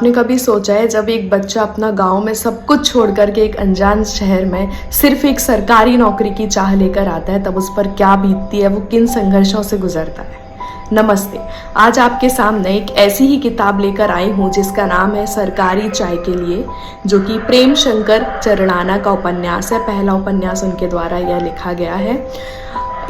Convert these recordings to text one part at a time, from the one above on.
आपने कभी सोचा है जब एक बच्चा अपना गांव में सब कुछ छोड़ करके एक अनजान शहर में सिर्फ एक सरकारी नौकरी की चाह लेकर आता है, तब उस पर क्या बीतती है, वो किन संघर्षों से गुजरता है। नमस्ते, आज आपके सामने एक ऐसी ही किताब लेकर आई हूँ जिसका नाम है सरकारी चाय के लिए, जो कि प्रेम शंकर चरणाना का उपन्यास है। पहला उपन्यास उनके द्वारा यह लिखा गया है।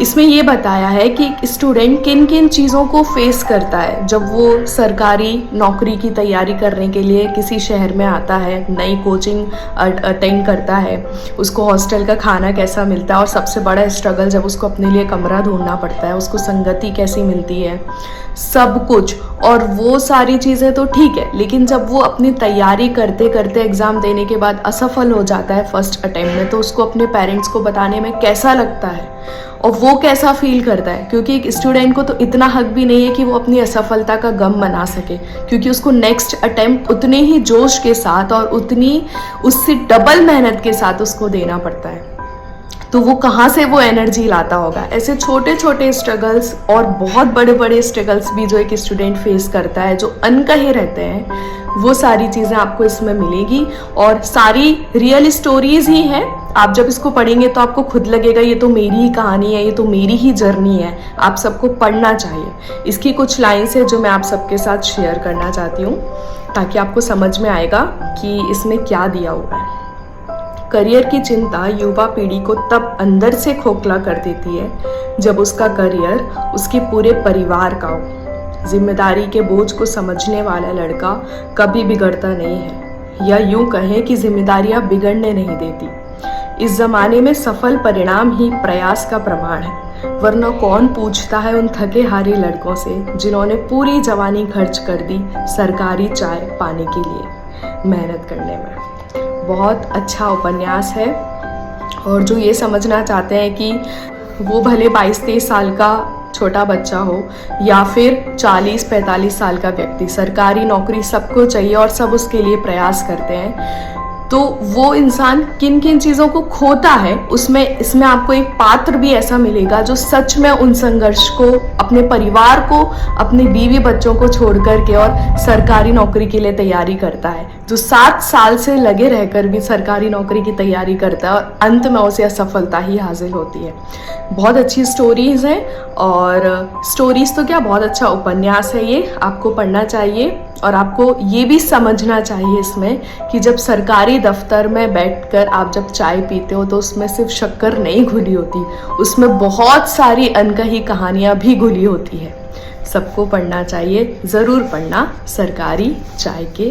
इसमें ये बताया है कि स्टूडेंट किन किन चीज़ों को फेस करता है जब वो सरकारी नौकरी की तैयारी करने के लिए किसी शहर में आता है, नई कोचिंग अटेंड करता है, उसको हॉस्टल का खाना कैसा मिलता है, और सबसे बड़ा स्ट्रगल जब उसको अपने लिए कमरा ढूंढना पड़ता है, उसको संगति कैसी मिलती है, सब कुछ। और वो सारी चीज़ें तो ठीक है, लेकिन जब वो अपनी तैयारी करते करते एग्ज़ाम देने के बाद असफल हो जाता है फर्स्ट अटेम्प्ट में, तो उसको अपने पेरेंट्स को बताने में कैसा लगता है और वो कैसा फील करता है। क्योंकि एक स्टूडेंट को तो इतना हक भी नहीं है कि वो अपनी असफलता का गम मना सके, क्योंकि उसको नेक्स्ट अटेम्प्ट उतने ही जोश के साथ और उतनी उससे डबल मेहनत के साथ उसको देना पड़ता है। तो वो कहाँ से वो एनर्जी लाता होगा। ऐसे छोटे छोटे स्ट्रगल्स और बहुत बड़े बड़े स्ट्रगल्स भी जो एक स्टूडेंट फेस करता है, जो अनकहे रहते हैं, वो सारी चीज़ें आपको इसमें मिलेगी और सारी रियल स्टोरीज ही हैं। आप जब इसको पढ़ेंगे तो आपको खुद लगेगा ये तो मेरी ही कहानी है, ये तो मेरी ही जर्नी है। आप सबको पढ़ना चाहिए। इसकी कुछ लाइन्स है जो मैं आप सबके साथ शेयर करना चाहती हूँ, ताकि आपको समझ में आएगा कि इसमें क्या दिया हुआ है। करियर की चिंता युवा पीढ़ी को तब अंदर से खोखला कर देती है जब उसका करियर उसके पूरे परिवार का हो। जिम्मेदारी के बोझ को समझने वाला लड़का कभी बिगड़ता नहीं है, या यूं कहें कि जिम्मेदारियां बिगड़ने नहीं देती। इस जमाने में सफल परिणाम ही प्रयास का प्रमाण है, वरना कौन पूछता है उन थके हारे लड़कों से जिन्होंने पूरी जवानी खर्च कर दी सरकारी चाय पाने के लिए मेहनत करने में। बहुत अच्छा उपन्यास है, और जो ये समझना चाहते हैं कि वो भले 22-23 साल का छोटा बच्चा हो या फिर 40-45 साल का व्यक्ति, सरकारी नौकरी सबको चाहिए और सब उसके लिए प्रयास करते हैं, तो वो इंसान किन किन चीज़ों को खोता है, इसमें आपको एक पात्र भी ऐसा मिलेगा जो सच में उन संघर्ष को, अपने परिवार को, अपने बीवी बच्चों को छोड़ करके और सरकारी नौकरी के लिए तैयारी करता है, जो 7 साल से लगे रहकर भी सरकारी नौकरी की तैयारी करता है और अंत में उसे असफलता ही हासिल होती है। बहुत अच्छी स्टोरीज हैं, और स्टोरीज तो क्या, बहुत अच्छा उपन्यास है ये, आपको पढ़ना चाहिए। और आपको ये भी समझना चाहिए इसमें कि जब सरकारी दफ्तर में बैठकर आप जब चाय पीते हो तो उसमें सिर्फ शक्कर नहीं घुली होती, उसमें बहुत सारी अनकही कहानियाँ भी घुली होती है। सबको पढ़ना चाहिए, ज़रूर पढ़ना सरकारी चाय के